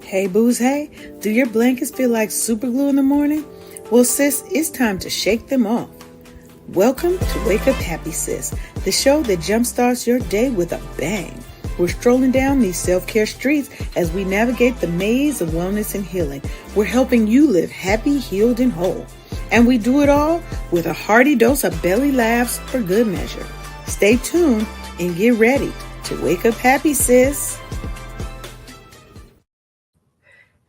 Hey booze, hey, do your blankets feel like super glue in the morning? Well sis, it's time to shake them off. Welcome to Wake Up Happy Sis, the show that jumpstarts your day with a bang. We're strolling down these self-care streets as we navigate the maze of wellness and healing. We're helping you live happy, healed, and whole. And we do it all with a hearty dose of belly laughs for good measure. Stay tuned and get ready to wake up happy, sis.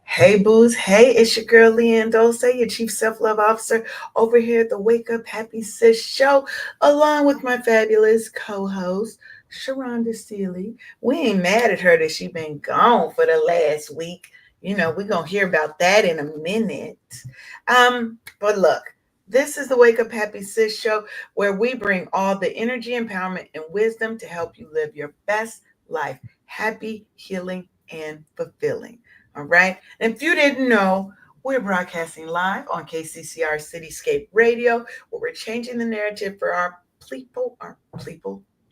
Hey, booze. Hey, it's your girl, Leanne Dose, your Chief Self-Love Officer over here at the Wake Up Happy Sis show, along with my fabulous co-host, Sharonda Seeley. We ain't mad at her that she been gone for the last week. You know, we're going to hear about that in a minute. But look, this is the Wake Up Happy Sis show where we bring all the energy, empowerment, and wisdom to help you live your best life, happy, healing, and fulfilling. All right. And if you didn't know, we're broadcasting live on KCCR Cityscape Radio, where we're changing the narrative for our people.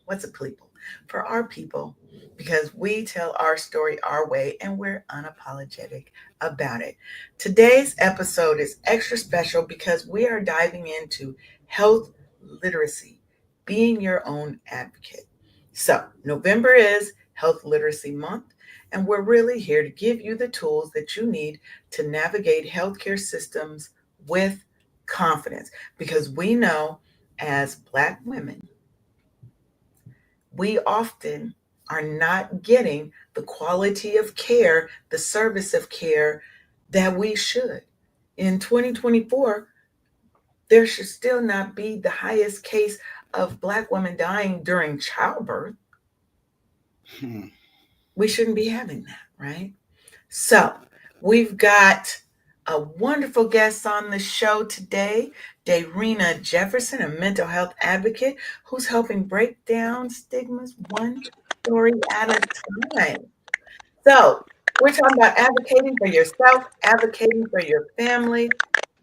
What's a people? For our people, because we tell our story our way and we're unapologetic about it. Today's episode is extra special because we are diving into health literacy, being your own advocate. So, November is Health Literacy Month. And we're really here to give you the tools that you need to navigate healthcare systems with confidence. Because we know as Black women, we often are not getting the quality of care, the service of care that we should. In 2024, there should still not be the highest case of Black women dying during childbirth. We shouldn't be having that, right? So, we've got a wonderful guest on the show today, Daarina Jefferson, a mental health advocate who's helping break down stigmas one story at a time. So, we're talking about advocating for yourself, advocating for your family,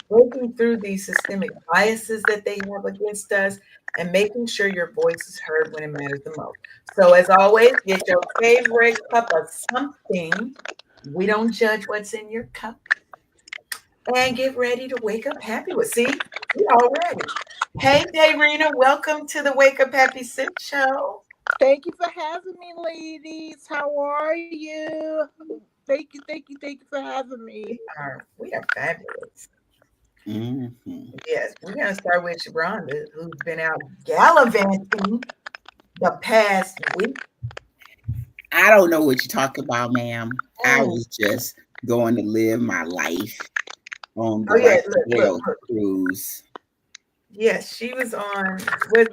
breaking through these systemic biases that they have against us, and making sure your voice is heard when it matters the most. So, as always, get your favorite cup of something. We don't judge what's in your cup. And get ready to wake up happy with. See, we all ready. Hey, Daarina, welcome to the Wake Up Happy Sis show. Thank you for having me, ladies. How are you? Thank you for having me. We are fabulous. Mm-hmm. Yes, we're gonna start with Sharonda, who's been out gallivanting the past week. I don't know what you talk about, ma'am. I Oh, was just going to live my life on the oh yeah, Right to look, World cruise. Yes, she was on. Was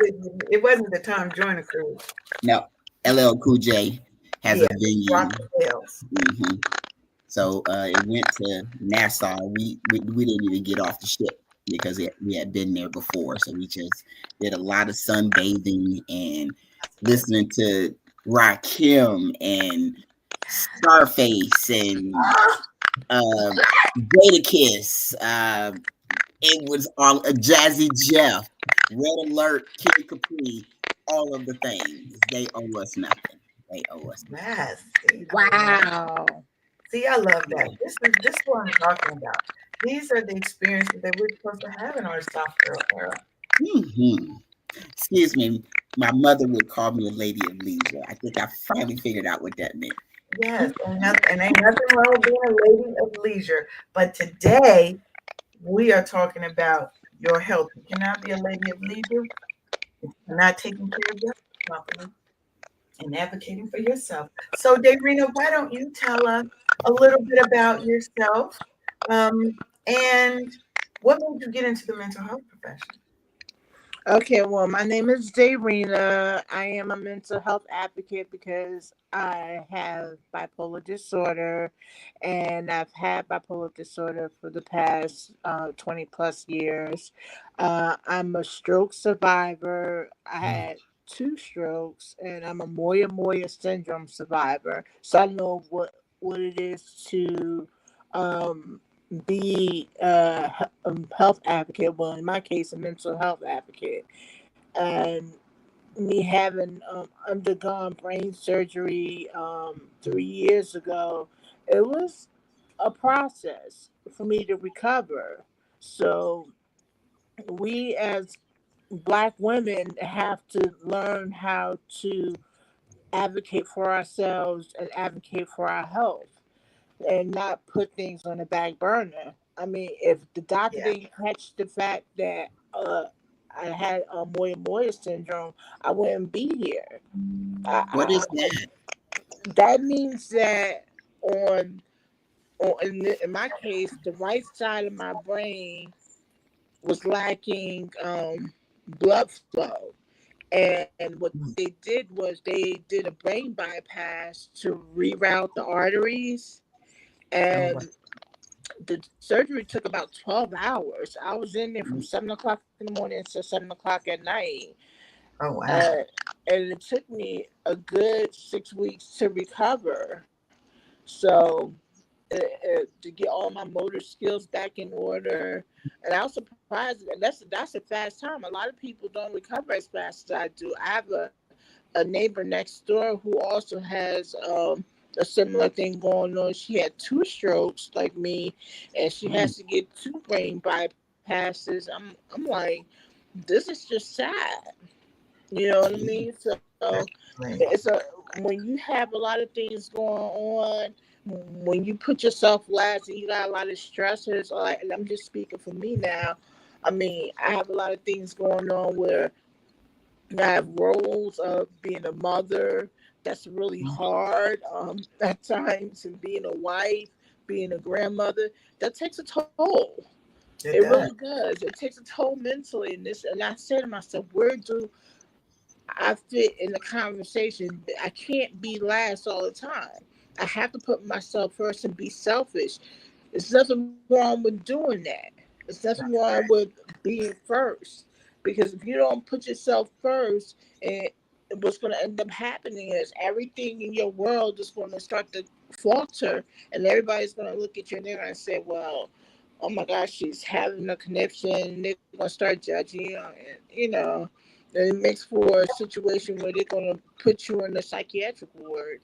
it wasn't the Tom Joyner cruise. No, LL Cool J has Yeah, a venue. Rock the Bells. Mm-hmm. So it went to Nassau. We didn't even get off the ship because we had been there before. So we just did a lot of sunbathing and listening to Rakim and Starface and Jada Kiss. It was all Jazzy Jeff, Red Alert, Kid Capri, all of the things. They owe us nothing. They owe us nothing. Yes. Wow. See, I love that. This is what I'm talking about. These are the experiences that we're supposed to have in our soft girl era. Mm-hmm. Excuse me. My mother would call me a lady of leisure. I think I finally figured out what that meant. Yes, and ain't nothing wrong with being a lady of leisure. But today we are talking about your health. You cannot be a lady of leisure if you're not taking care of yourself properly and advocating for yourself. So, Daarina, why don't you tell us a little bit about yourself and what made you get into the mental health profession? Okay, well, my name is Daarina. I am a mental health advocate because I have bipolar disorder, and I've had bipolar disorder for the past 20 plus years. I'm a stroke survivor. I had two strokes, and I'm a Moya syndrome survivor. So I know what it is to um, be a health advocate. Well, in my case, a mental health advocate. And me having undergone brain surgery 3 years ago, it was a process for me to recover. So we as Black women have to learn how to advocate for ourselves and advocate for our health and not put things on the back burner. I mean, if the doctor Yeah. didn't catch the fact that I had Moya syndrome, I wouldn't be here. What is that? That means that on in my case, the right side of my brain was lacking blood flow. And what they Mm. did was they did a brain bypass to reroute the arteries. Oh, wow. And the surgery took about 12 hours. I was in there from 7 o'clock in the morning to 7 o'clock at night. Oh, wow. Uh, and it took me a good 6 weeks to recover. So to get all my motor skills back in order. And I was surprised. And that's a fast time. A lot of people don't recover as fast as I do. I have a neighbor next door who also has a similar thing going on. She had two strokes like me, and she Mm, has to get two brain bypasses. I'm like, this is just sad. You know what I yeah, mean? So Definitely. it's a when you have a lot of things going on, when you put yourself last and you got a lot of stressors, like, and I'm just speaking for me now. I mean, I have a lot of things going on where I have roles of being a mother. That's really hard at times, and being a wife, being a grandmother, that takes a toll. It It really does. does. It takes a toll mentally. And I said to myself, where do I fit in the conversation? I can't be last all the time. I have to put myself first and be selfish. There's nothing wrong with doing that. There's nothing That's wrong with being first. Because if you don't put yourself first, and what's going to end up happening is everything in your world is going to start to falter, and everybody's going to look at you and they're going to say, well, oh my gosh, she's having a connection. They're going to start judging you. And, and it makes for a situation where they're going to put you in the psychiatric ward.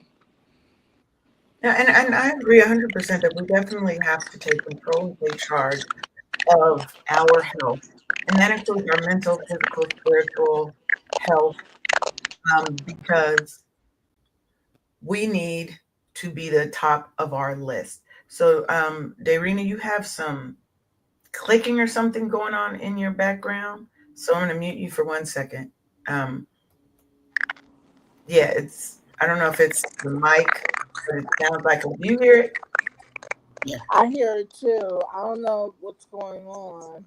Yeah, and I agree 100% that we definitely have to take control and take charge of our health. And that includes our mental, physical, spiritual health, because we need to be the top of our list. So, Daarina, you have some clicking or something going on in your background. So I'm going to mute you for 1 second. Um, yeah, I don't know if it's the mic, but it sounds like, do you hear it? yeah. I hear it too. I don't know what's going on.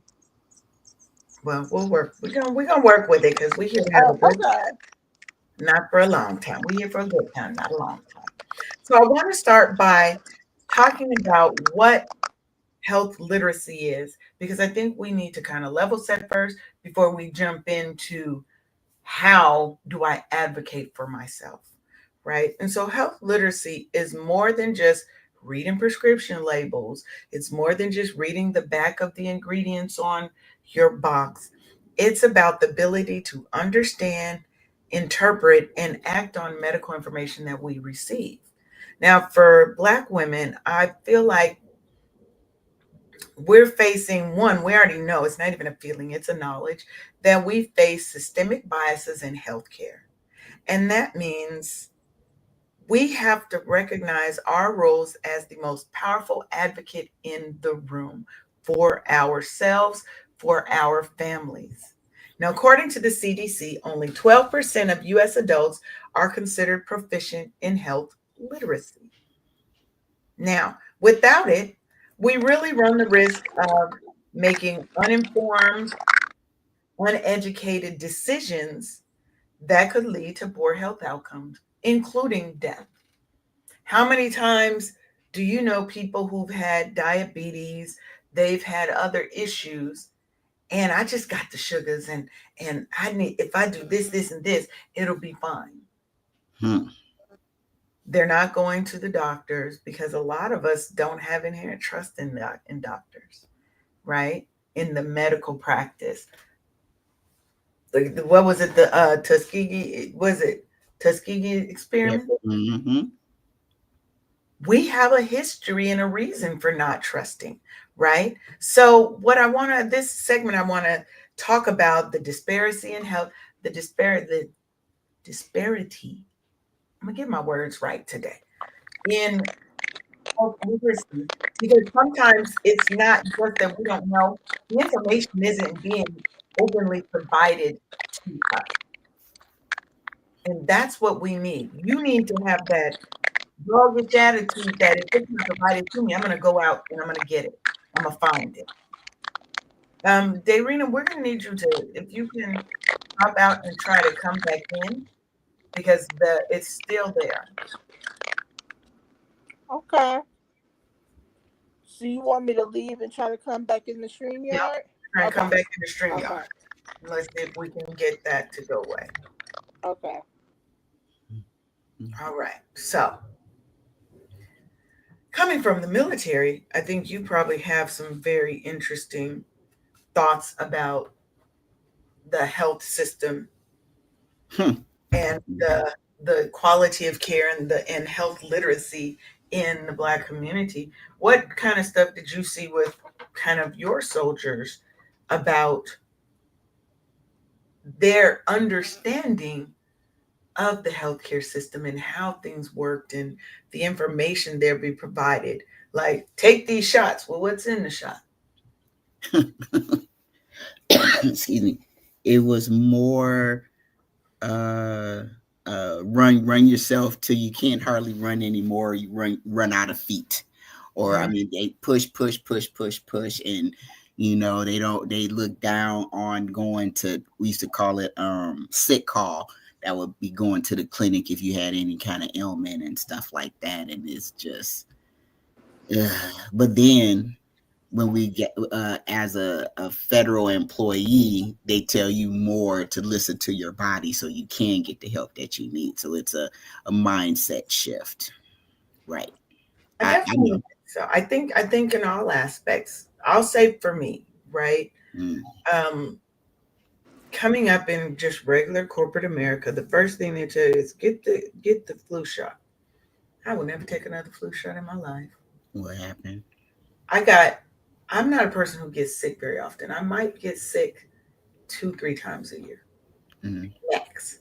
Well, we'll work. We're gonna work with it because we're here to have Oh, a good, okay. not for a long time. We're here for a good time, not a long time. So I want to start by talking about what health literacy is, because I think we need to kind of level set first before we jump into how do I advocate for myself, right? And so health literacy is more than just reading prescription labels. It's more than just reading the back of the ingredients on your box. It's about the ability to understand, interpret, and act on medical information that we receive. Now, for Black women, I feel like we're facing one, we already know it's not even a feeling, it's a knowledge that we face systemic biases in healthcare. And that means we have to recognize our roles as the most powerful advocate in the room for ourselves, for our families. Now, according to the CDC, only 12% of US adults are considered proficient in health literacy. Now, without it, we really run the risk of making uninformed, uneducated decisions that could lead to poor health outcomes, including death. How many times do you know people who've had diabetes, they've had other issues, and I just got the sugars and I need, if I do this, this, and this, it'll be fine. Hmm. They're not going to the doctors because a lot of us don't have inherent trust in doctors, right? In the medical practice. What was it? The Tuskegee, was it Tuskegee Yeah. experiment? Mm-hmm. We have a history and a reason for not trusting, right? So, what I want to, this segment, I want to talk about the disparity in health, the disparity. I'm gonna get my words right today in health literacy, because sometimes it's not just that we don't know; the information isn't being openly provided to us, and that's what we need. You need to have that dogged attitude that if it's not provided to me, I'm gonna go out and I'm gonna get it. I'm gonna find it. Daarina, we're gonna need you to, if you can hop out and try to come back in because it's still there. Okay. So you want me to leave and try to come back in the stream Yep. yard? Try and Okay. come back in the string Okay. yard. Let's see if we can get that to go away. Okay. All right. So, coming from the military, I think you probably have some very interesting thoughts about the health system Hmm. and the quality of care and health literacy in the Black community. What kind of stuff did you see with kind of your soldiers about their understanding of the healthcare system and how things worked and the information there be provided? Like, take these shots. Well, what's in the shot? Excuse me. It was more uh run yourself till you can't hardly run anymore. You run out of feet. Or I Mhm. mean they push, and they look down on going to, we used to call it sick call. That would be going to the clinic if you had any kind of ailment and stuff like that. And it's just but then when we get as a federal employee, they tell you more to listen to your body so you can get the help that you need. So it's a mindset shift, right? I I definitely know. think so. I think in all aspects. I'll say for me, right? Mm. Um, Coming up in just regular corporate America, the first thing they tell you is get the flu shot. I will never take another flu shot in my life. What happened? I got I'm not a person who gets sick very often. I might get sick 2, 3 times a year. Mm. Max.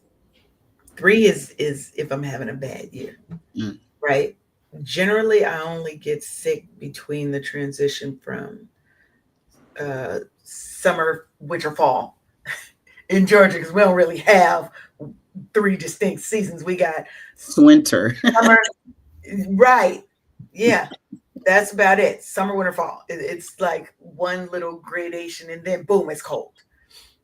Three is if I'm having a bad year, Mm. right? Generally I only get sick between the transition from summer, winter, fall in Georgia because we don't really have three distinct seasons. We got Swinter. summer, right? Yeah, that's about it. Summer, winter, fall. It's like one little gradation, and then boom, it's cold.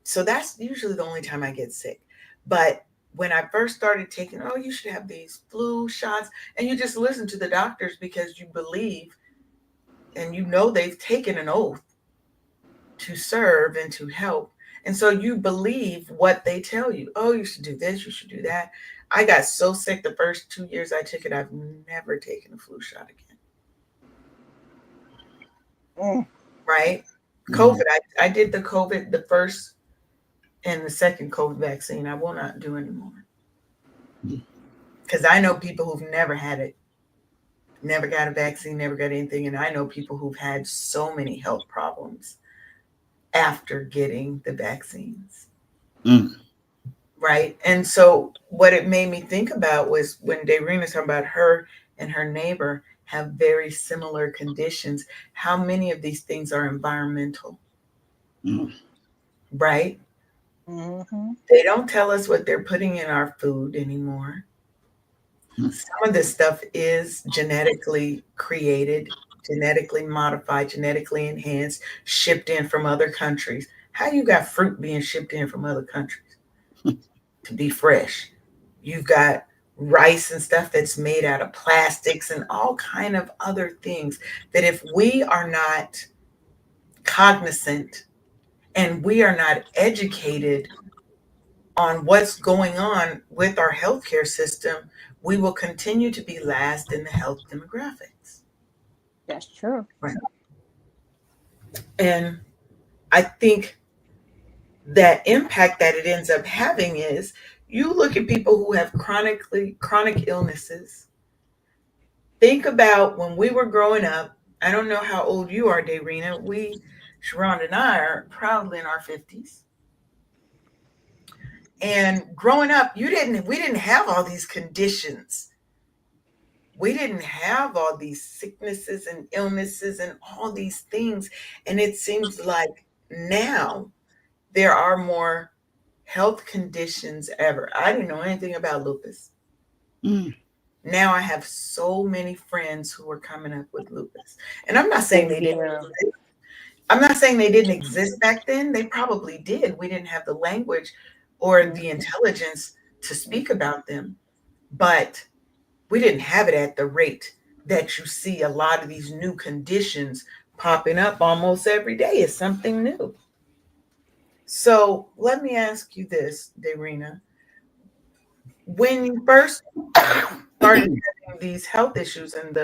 So that's usually the only time I get sick. But when I first started taking, oh, you should have these flu shots, and you just listen to the doctors because you believe and you know they've taken an oath to serve and to help. And so you believe what they tell you. Oh, you should do this, you should do that. I got so sick the first 2 years I took it, I've never taken a flu shot again. Mm. Right? COVID, Mm. I did the COVID, the first and the second COVID vaccine. I will not do anymore. Because I know people who've never had it, never got a vaccine, never got anything. And I know people who've had so many health problems after getting the vaccines. Mm. Right. And so what it made me think about was when Daarina talking about her and her neighbor have very similar conditions, how many of these things are environmental, Mm. right? Mm-hmm. They don't tell us what they're putting in our food anymore. Mm. Some of this stuff is genetically created, genetically modified, genetically enhanced, shipped in from other countries. How you got fruit being shipped in from other countries to be fresh? You've got rice and stuff that's made out of plastics and all kind of other things that if we are not cognizant and we are not educated on what's going on with our healthcare system, we will continue to be last in the health demographics. That's true. Right. And I think that impact that it ends up having is you look at people who have chronic illnesses. Think about when we were growing up. I don't know how old you are, Daarina. Sharon and I are proudly in our 50s. And growing up, we didn't have all these conditions. We didn't have all these sicknesses and illnesses and all these things. And it seems like now there are more health conditions ever. I didn't know anything about lupus. Mm. Now I have so many friends who are coming up with lupus. And Same here. I'm not saying they didn't exist back then. They probably did. We didn't have the language or the Mhm. intelligence to speak about them. But we didn't have it at the rate that you see a lot of these new conditions popping up almost every day. Is something new. So let me ask you this, Darina. When you first started having these health issues and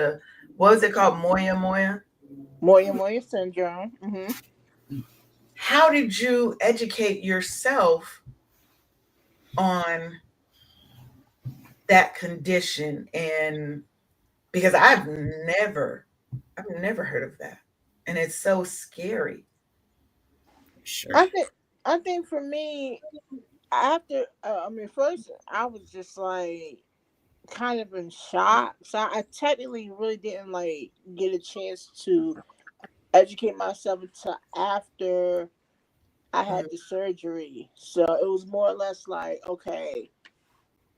what was it called? Moya Moya? Moya syndrome. How did you educate yourself on that condition? And because I've never heard of that. And it's so scary. Sure. I think I think for me, after I mean, first I was just like kind of in shock. So I technically really didn't like get a chance to educate myself until after I Mm, had the surgery. So it was more or less like, okay,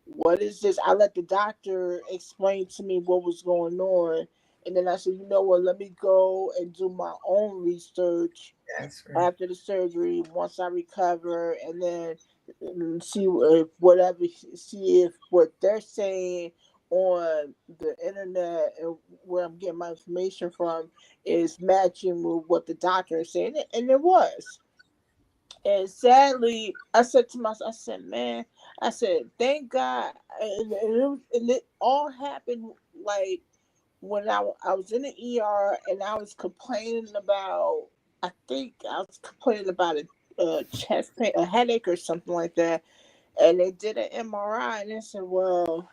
what is this? I let the doctor explain to me what was going on. And then I said, you know what, let me go and do my own research that's right. after the surgery once I recover, and then see if whatever, see if what they're saying on the internet and where I'm getting my information from is matching with what the doctor is saying, and it was. And sadly, I said to myself, I said, man, I said, thank God. And it all happened like when I was in the ER and I was complaining about, I think I was complaining about a chest pain, a headache or something like that. And they did an MRI and they said, well,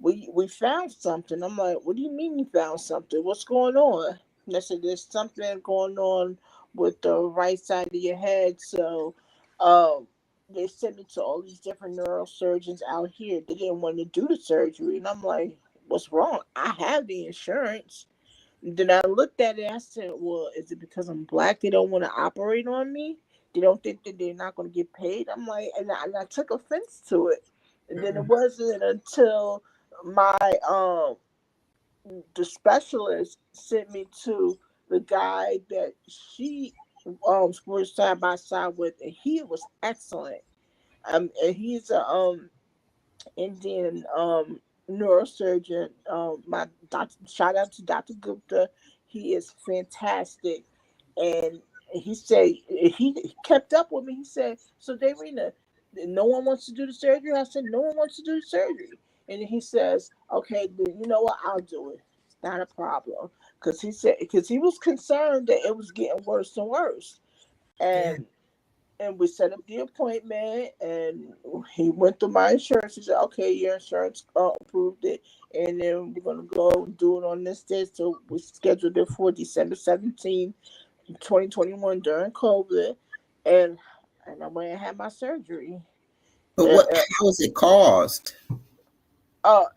we found something. I'm like, what do you mean you found something? What's going on? And I said, there's something going on with the right side of your head. So um, they sent me to all these different neurosurgeons out here. They didn't want to do the surgery. And I'm like, what's wrong? I have the insurance. Then I looked at it. I said, well, is it because I'm black? They don't want to operate on me? They don't think that they're not going to get paid? I'm like, and I took offense to it. And then it Mm, wasn't until my the specialist sent me to the guy that she was side by side with, and he was excellent. And he's a Indian neurosurgeon. My doctor, shout out to Dr. Gupta. He is fantastic, and he said he kept up with me. He said, "So, Darina, no one wants to do the surgery." I said, "No one wants to do the surgery," and he says, "Okay, then you know what? I'll do it. It's not a problem." Because he said because he was concerned that it was getting worse and worse, yeah. and we set up the appointment, and he went through my insurance. He said, okay, your insurance approved it, and then we're going to go and do it on this day. So we scheduled it for December 17th, 2021 during COVID, and I went and had my surgery. But uh, what? uh, How was it caused?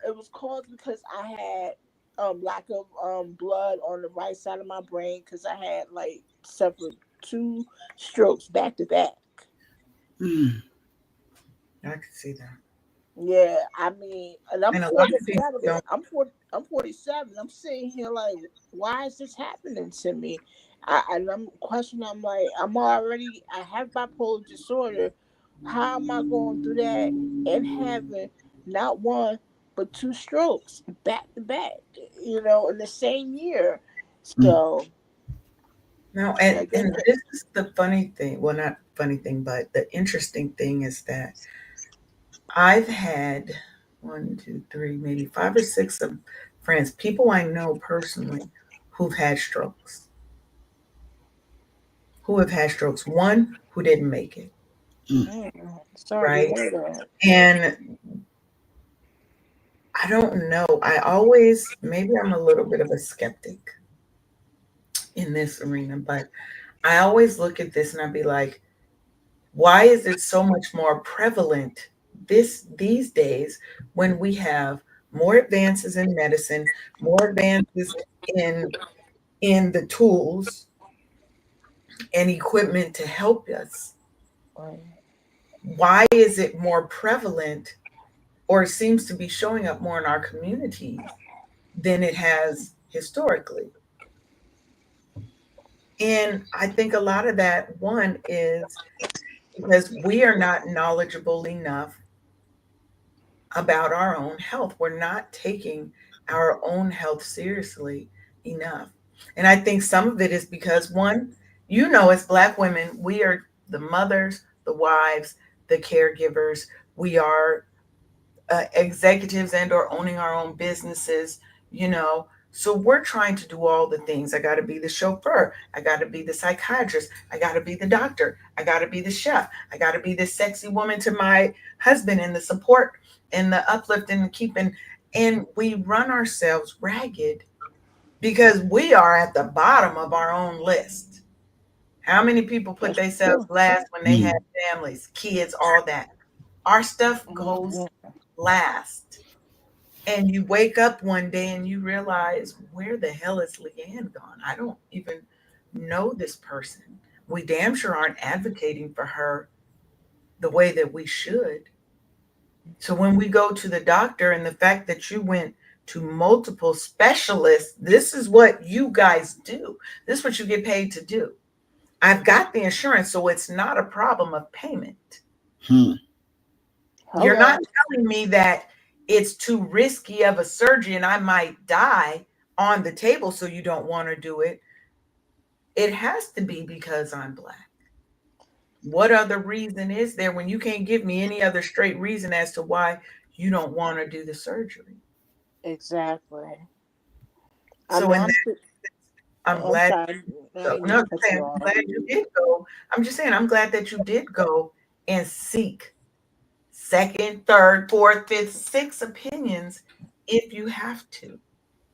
it was caused because I had lack of blood on the right side of my brain, because I had like suffered two strokes back to back. Mm. I can see that. Yeah, I mean, and I'm And a lot of people 47. don't. I'm 47. I'm sitting here like, why is this happening to me? And I'm questioning. I'm like, I have bipolar disorder. How am I going through that and having not one but two strokes back to back? In the same year. Mm. So No, I guess and this is the funny thing. Well, not funny thing, but the interesting thing is that I've had one, two, three, maybe five or six of friends, people I know personally, who've had strokes, who have had strokes. One who didn't make it. Mm. Sorry to right? hear that. And I don't know. I always, maybe I'm a little bit of a skeptic in this arena, but I always look at this and I'd be like, why is it so much more prevalent these days when we have more advances in medicine, more advances in the tools and equipment to help us? Right. Why is it more prevalent or it seems to be showing up more in our communities than it has historically? And I think a lot of that, one, is because we are not knowledgeable enough about our own health. We're not taking our own health seriously enough. And I think some of it is because, one, as Black women, we are the mothers, the wives, the caregivers. We are executives and or owning our own businesses, you know. So we're trying to do all the things. I got to be the chauffeur. I got to be the psychiatrist. I got to be the doctor. I got to be the chef. I got to be the sexy woman to my husband and the support and the uplift and the keeping. And we run ourselves ragged because we are at the bottom of our own list. How many people put That's themselves true. last when they have Mm. families, kids, all that? Our stuff goes Mhm. last. And you wake up one day and you realize, where the hell is Leanne gone? I don't even know this person. We damn sure aren't advocating for her the way that we should. So when we go to the doctor, and the fact that you went to multiple specialists, this is what you guys do. This is what you get paid to do. I've got the insurance, so it's not a problem of payment. Hmm. You're not Hello. telling me that it's too risky of a surgery and I might die on the table, so you don't want to do it. It has to be because I'm Black. What other reason is there when you can't give me any other straight reason as to why you don't want to do the surgery? Exactly. I So mean, in that, I'm I'm glad. sorry. I didn't No, mean to I'm cut saying you I'm off. glad you did go. I'm just saying I'm glad that you did go and seek second, third, fourth, fifth, sixth opinions if you have to.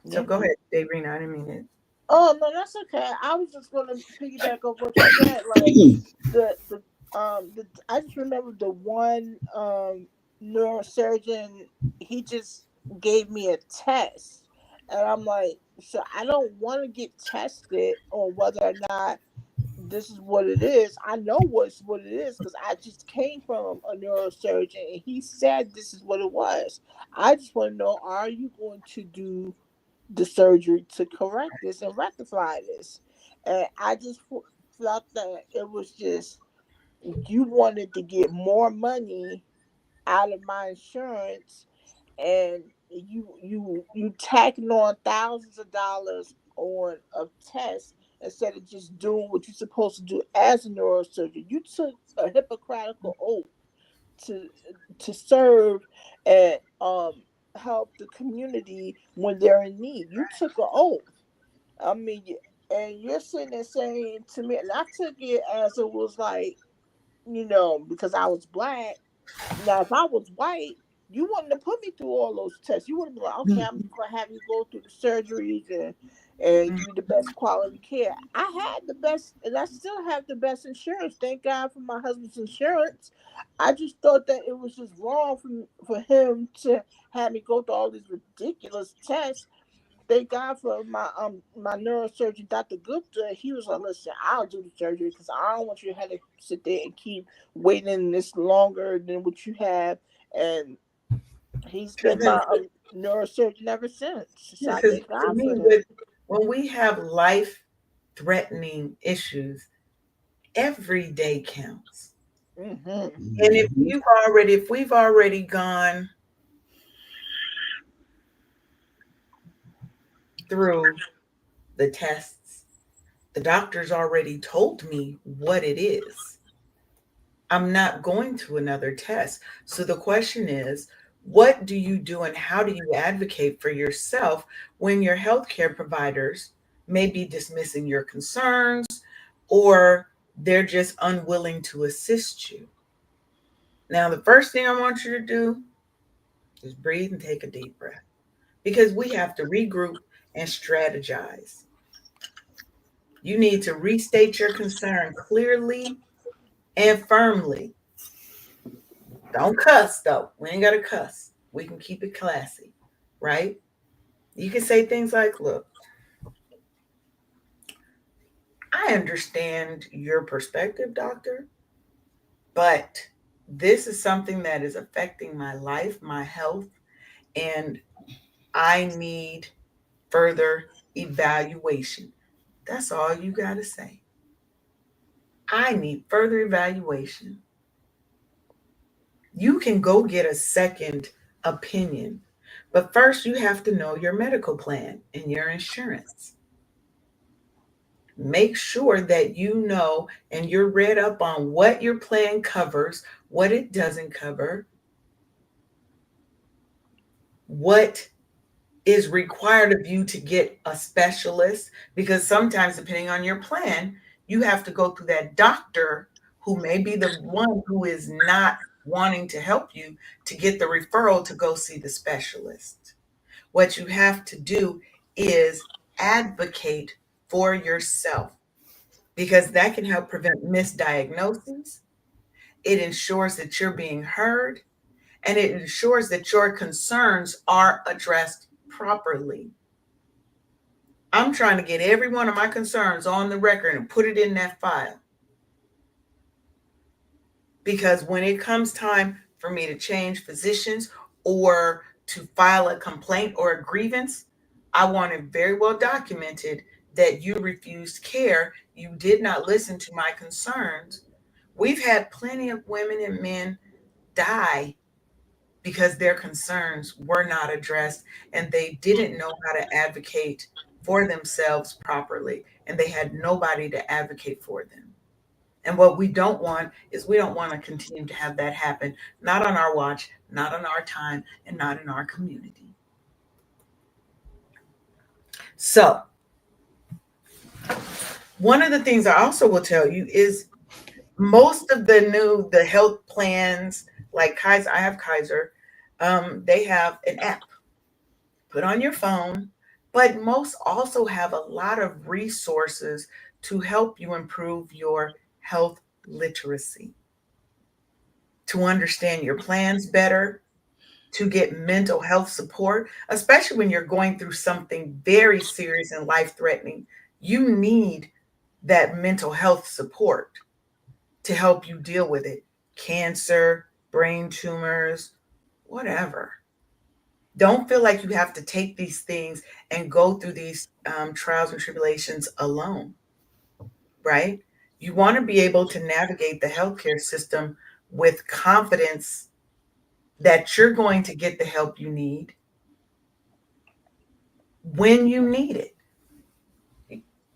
So Yeah. go ahead, Daarina. I didn't mean it. Oh no, that's okay. I was just gonna piggyback off what you said. Like the I just remember the one neurosurgeon. He just gave me a test, and I'm like, so I don't want to get tested on whether or not this is what it is. I know what it is because I just came from a neurosurgeon, and he said this is what it was. I just want to know: are you going to do the surgery to correct this and rectify this? And I just felt that it was just you wanted to get more money out of my insurance, and you tacking on thousands of dollars on a test instead of just doing what you're supposed to do as a neurosurgeon. You took a Hippocratical oath to serve and help the community when they're in need. You took an oath. I mean, and you're sitting there saying to me, and I took it as it was like, because I was Black. Now, if I was white, you wouldn't have put me through all those tests. You would have been like, okay, I'm gonna have you go through the surgeries and give you the best quality care. I had the best, and I still have the best insurance. Thank God for my husband's insurance. I just thought that it was just wrong for him to have me go through all these ridiculous tests. Thank God for my neurosurgeon, Dr. Gupta. He was like, "Listen, I'll do the surgery because I don't want you to have to sit there and keep waiting this longer than what you have." And he's been my neurosurgeon ever since. So I Because thank to God me, for him. when we have life-threatening issues, every day counts. Hmm. And Mhm. if we've already gone through the tests, the doctor's already told me what it is. I'm not going to another test. So the question is, what do you do and how do you advocate for yourself when your healthcare providers may be dismissing your concerns or they're just unwilling to assist you? Now, the first thing I want you to do is breathe and take a deep breath because we have to regroup and strategize. You need to restate your concern clearly and firmly. Don't cuss though. We ain't got to cuss. We can keep it classy, right? You can say things like, look, I understand your perspective, doctor, but this is something that is affecting my life, my health, and I need further evaluation. That's all you got to say. I need further evaluation. You can go get a second opinion, but first you have to know your medical plan and your insurance. Make sure that you know and you're read up on what your plan covers, what it doesn't cover, what is required of you to get a specialist, because sometimes, depending on your plan, you have to go through that doctor who may be the one who is not wanting to help you to get the referral to go see the specialist. What you have to do is advocate for yourself because that can help prevent misdiagnoses. It ensures that you're being heard and it ensures that your concerns are addressed properly. I'm trying to get every one of my concerns on the record and put it in that file because when it comes time for me to change physicians or to file a complaint or a grievance, I want it very well documented that you refused care, you did not listen to my concerns. We've had plenty of women and men die because their concerns were not addressed and they didn't know how to advocate for themselves properly and they had nobody to advocate for them. And what we don't want is we don't want to continue to have that happen, not on our watch, not on our time, and not in our community. So, one of the things I also will tell you is most of the health plans, like Kaiser, I have Kaiser, they have an app put on your phone, but most also have a lot of resources to help you improve your health literacy, to understand your plans better, to get mental health support, especially when you're going through something very serious and life threatening. You need that mental health support to help you deal with it. Cancer, brain tumors, whatever. Don't feel like you have to take these things and go through these trials and tribulations alone, right? You want to be able to navigate the healthcare system with confidence that you're going to get the help you need when you need it.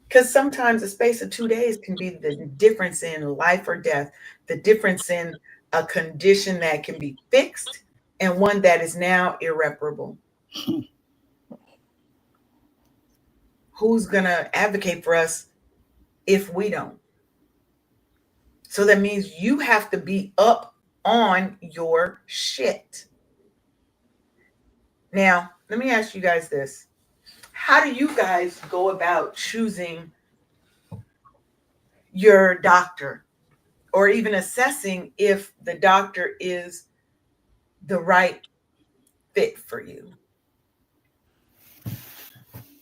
Because sometimes a space of 2 days can be the difference in life or death, the difference in a condition that can be fixed and one that is now irreparable. Who's going to advocate for us if we don't? So that means you have to be up on your shit. Now, let me ask you guys this. How do you guys go about choosing your doctor or even assessing if the doctor is the right fit for you?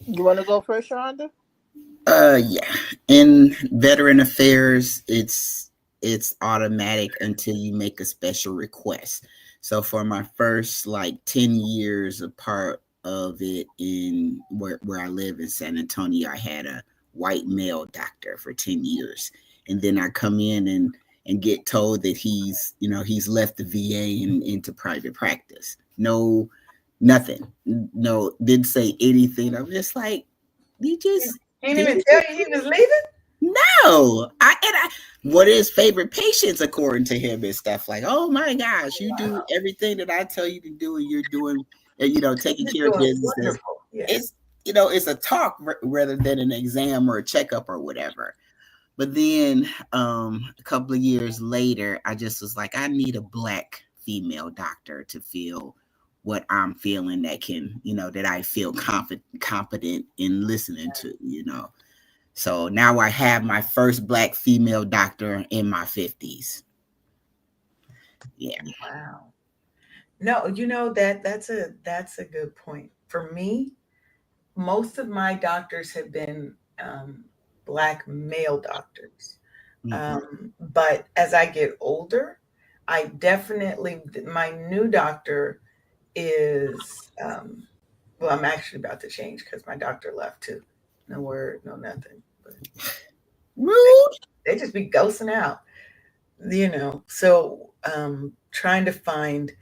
You want to go first, Shonda? Yeah. In veteran affairs, it's automatic until you make a special request. So for my first like 10 years, a part of it in where I live in San Antonio, I had a white male doctor for 10 years. And then I come in and get told that he's left the VA and into private practice. No, nothing. No, didn't say anything. I'm just like, you just He didn't did even you tell you he was leaving? no. What is favorite patients according to him and stuff like, oh my gosh, you do Wow. everything that I tell you to do, and you're doing, taking You're care of doing businesses. wonderful. Yeah. It's it's a talk rather than an exam or a checkup or whatever. But then a couple of years later, I just was like, I need a black female doctor to feel what I'm feeling, that can, that I feel confident in listening to, So now I have my first black female doctor in my 50s. Yeah. Wow. No, that's a good point. For me, most of my doctors have been black male doctors. Mm-hmm. Um, but as I get older, I definitely, my new doctor is, well, I'm actually about to change because my doctor left too. No word, no nothing. But Rude. they just be ghosting out, So trying to find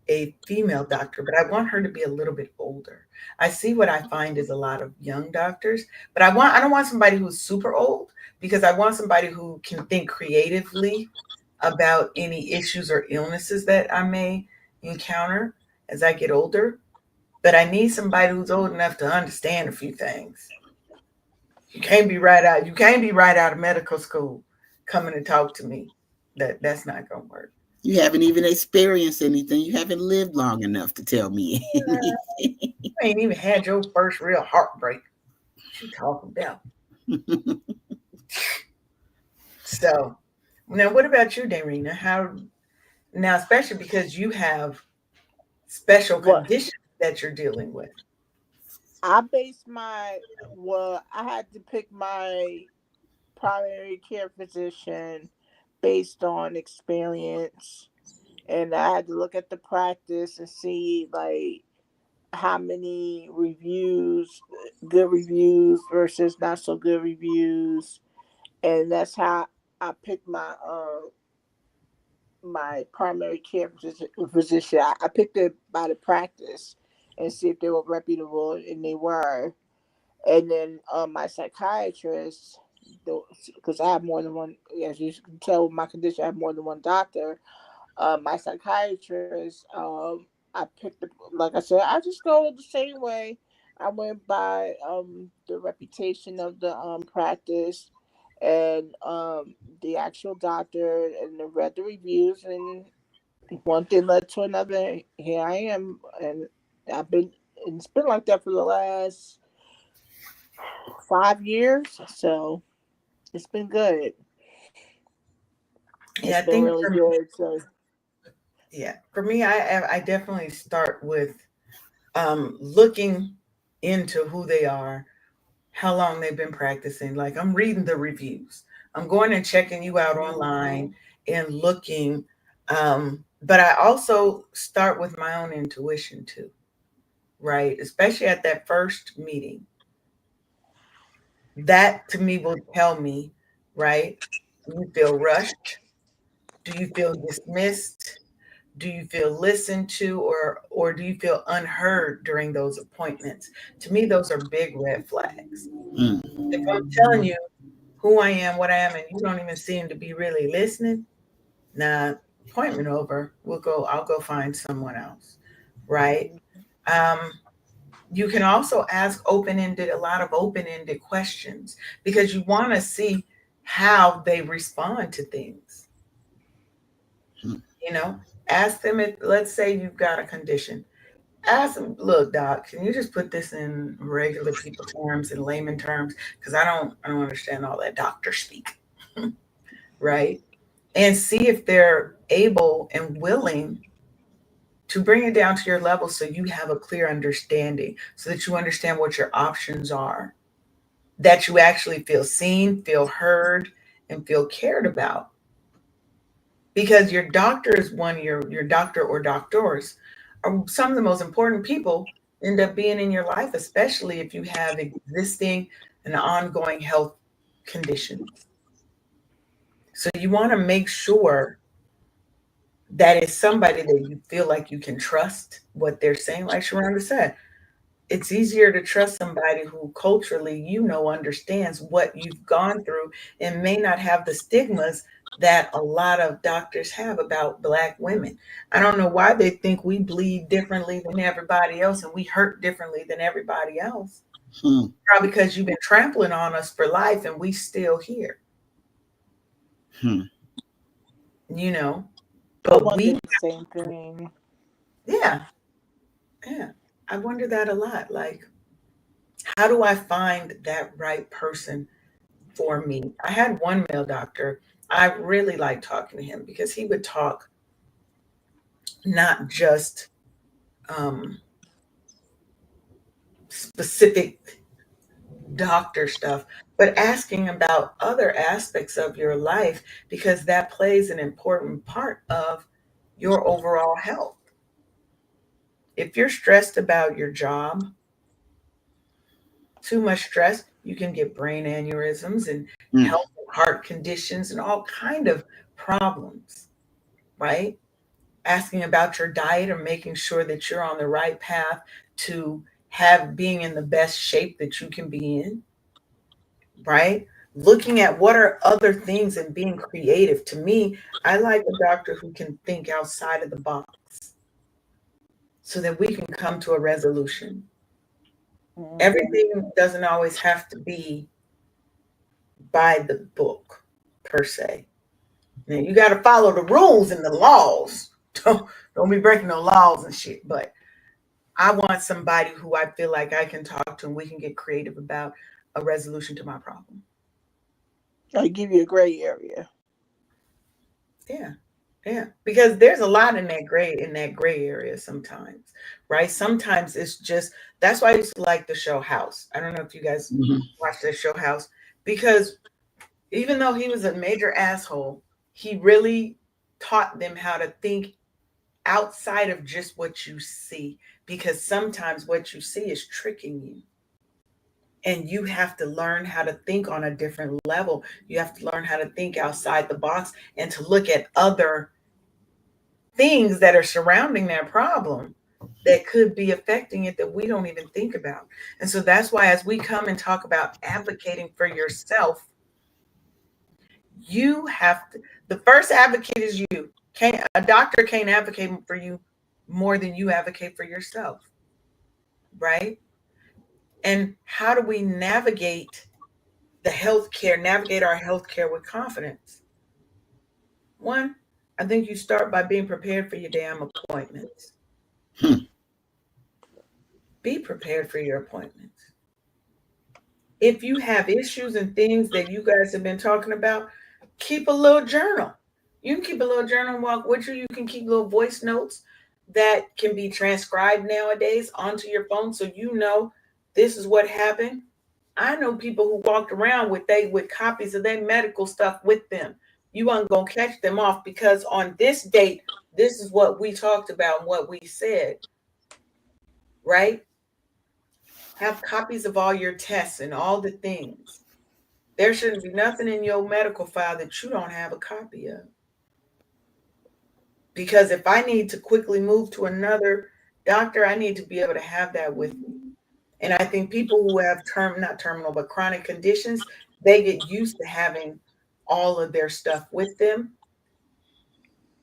a female doctor, but I want her to be a little bit older. I see what I find is a lot of young doctors, but I don't want somebody who's super old, because I want somebody who can think creatively about any issues or illnesses that I may encounter as I get older. But I need somebody who's old enough to understand a few things. You can't be right out of medical school coming to talk to me. That's not gonna work. You haven't even experienced anything. You haven't lived long enough to tell me anything. You ain't even had your first real heartbreak. What you talking about? So now, what about you, Darina? How now, especially because you have special Well, conditions that you're dealing with. I based my I had to pick my primary care physician based on experience, and I had to look at the practice and see like how many reviews, good reviews versus not so good reviews, and that's how I picked my primary care physician. I picked it by the practice and see if they were reputable, and they were. And then my psychiatrist, because I have more than one, as you can tell with my condition, I have more than one doctor. My psychiatrist, I picked the, like I said, I just go the same way. I went by the reputation of the practice and the actual doctor, and read the reviews, and one thing led to another. Here I am, and I've been, and it's been like that for the last 5 years. So it's been good. Yeah, It's I been think really for good. So me, I definitely start with looking into who they are, how long they've been practicing. Like, I'm reading the reviews. I'm going and checking you out online and looking. But I also start with my own intuition too, right? Especially at that first meeting. That to me will tell me, right? Do you feel rushed? Do you feel dismissed? Do you feel listened to, or do you feel unheard during those appointments? To me, those are big red flags. Mm. If I'm telling you who I am, what I am, and you don't even seem to be really listening, nah, appointment over. I'll go find someone else, right? Um, you can also ask a lot of open-ended questions, because you want to see how they respond to things. Mm. You know, ask them if, let's say you've got a condition. Ask them, look, doc, can you just put this in regular people terms, in layman terms? Because I don't understand all that doctor speak, right? And see if they're able and willing to bring it down to your level, so you have a clear understanding, so that you understand what your options are, that you actually feel seen, feel heard, and feel cared about. Because your doctor is your doctor or doctors are some of the most important people end up being in your life, especially if you have existing and ongoing health conditions. So you want to make sure that it's somebody that you feel like you can trust what they're saying. Like Sharonda said, it's easier to trust somebody who culturally, understands what you've gone through, and may not have the stigmas that a lot of doctors have about Black women. I don't know why they think we bleed differently than everybody else and we hurt differently than everybody else. Mm. Probably because you've been trampling on us for life and we still here. Hmm. you know. I But wonder we, the same thing. yeah, yeah. I wonder that a lot. Like, how do I find that right person for me? I had one male doctor. I really liked talking to him because he would talk not just um, specific doctor stuff, but asking about other aspects of your life because that plays an important part of your overall health. If you're stressed about your job, too much stress, you can get brain aneurysms and Mm. health and heart conditions and all kind of problems, right? Asking about your diet or making sure that you're on the right path to have being in the best shape that you can be in, right? Looking at what are other things and being creative. To me, I like a doctor who can think outside of the box so that we can come to a resolution. Hmm. Everything doesn't always have to be by the book per se. Now you got to follow the rules and the laws. Don't be breaking no laws and shit. But I want somebody who I feel like I can talk to and we can get creative about a resolution to my problem. I give you a gray area. Yeah. Yeah, because there's a lot in that gray area sometimes, right? Sometimes it's just that's why I used to like the show House. I don't know if you guys Hmm. watch that show House because even though he was a major asshole, he really taught them how to think outside of just what you see because sometimes what you see is tricking you. And you have to learn how to think on a different level. You have to learn how to think outside the box and to look at other things that are surrounding that problem that could be affecting it that we don't even think about. And so that's why, as we come and talk about advocating for yourself, you have to, the first advocate is you. Can't a doctor can't advocate for you more than you advocate for yourself, right? And how do we navigate our healthcare with confidence? One, I think you start by being prepared for your damn appointments. Hmm. Be prepared for your appointments. If you have issues and things that you guys have been talking about, keep a little journal. You can keep a little journal and walk with you. You can keep little voice notes that can be transcribed nowadays onto your phone so you know this is what happened. I know people who walked around with copies of their medical stuff with them. You aren't gonna catch them off because on this date, this is what we talked about and what we said, right? Have copies of all your tests and all the things. There shouldn't be nothing in your medical file that you don't have a copy of. Because if I need to quickly move to another doctor, I need to be able to have that with me. And I think people who have not terminal, but chronic conditions, they get used to having all of their stuff with them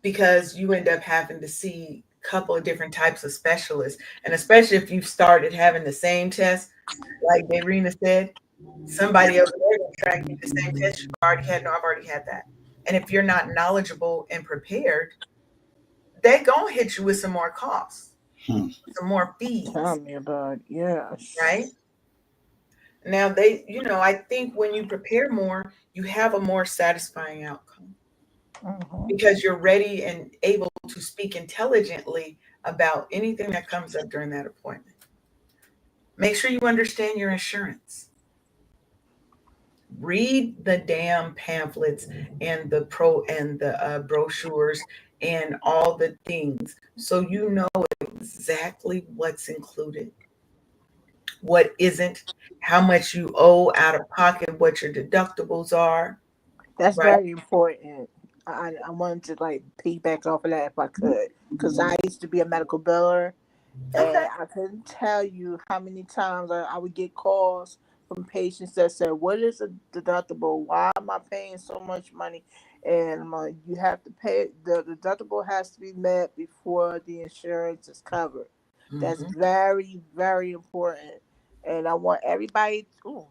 because you end up having to see a couple of different types of specialists. And especially if you've started having the same test, like Daarina said, somebody over there will try to give you the same test you've already had. No, I've already had that. And if you're not knowledgeable and prepared, they gonna hit you with some more costs, Hmm. some more Tell fees, me about it. Yes. right? Now I think when you prepare more, you have a more satisfying outcome Hmm. because you're ready and able to speak intelligently about anything that comes up during that appointment. Make sure you understand your insurance. Read the damn pamphlets and the brochures and all the things so you know exactly what's included, what isn't, how much you owe out of pocket, what your deductibles are, That's right? very important. I wanted to like piggyback off of that if I could, because I used to be a medical biller, Okay. and I couldn't tell you how many times I would get calls from patients that said, "What is a deductible? Why am I paying so much money?" And I'm like, you have to pay. The deductible has to be met before the insurance is covered. That's Hmm. very, very important. And I want everybody. Ooh,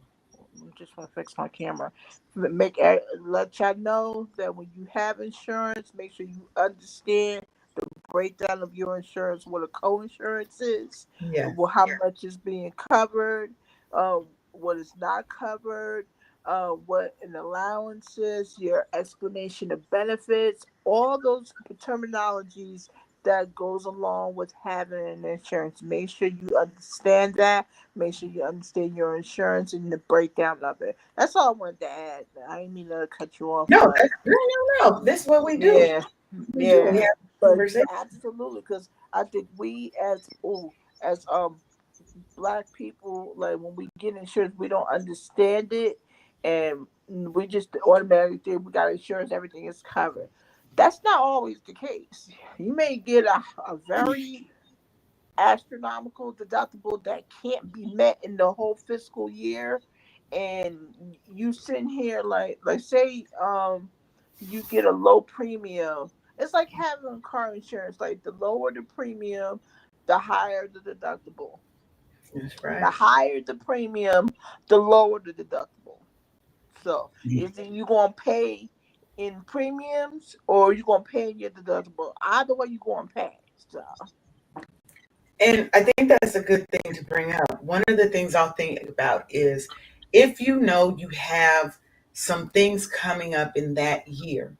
just want to fix my camera. Let y'all know that when you have insurance, make sure you understand the breakdown of your insurance, what a co-insurance is, Yes. well, how much is being covered, uh, what is not covered, what an allowance is, your explanation of benefits, all those terminologies that goes along with having an insurance. Make sure you understand that. Make sure you understand your insurance and the breakdown of it. That's all I wanted to add. I didn't mean to cut you off, No, but no. This is what we do. yeah, We do. We yeah, have but conversation. absolutely, because I think we as black people, like when we get insurance, we don't understand it, and we just automatically think we got insurance, everything is covered. That's not always the case. You may get a very astronomical deductible that can't be met in the whole fiscal year, and you sitting here like say you get a low premium. It's like having car insurance. Like the lower the premium, the higher the deductible. That's The right. higher the premium, the lower the deductible. So Mm. is it you gonna pay in premiums or you gonna pay in your deductible? Either way you gonna pay. So And I think that's a good thing to bring up. One of the things I'll think about is if you know you have some things coming up in that year,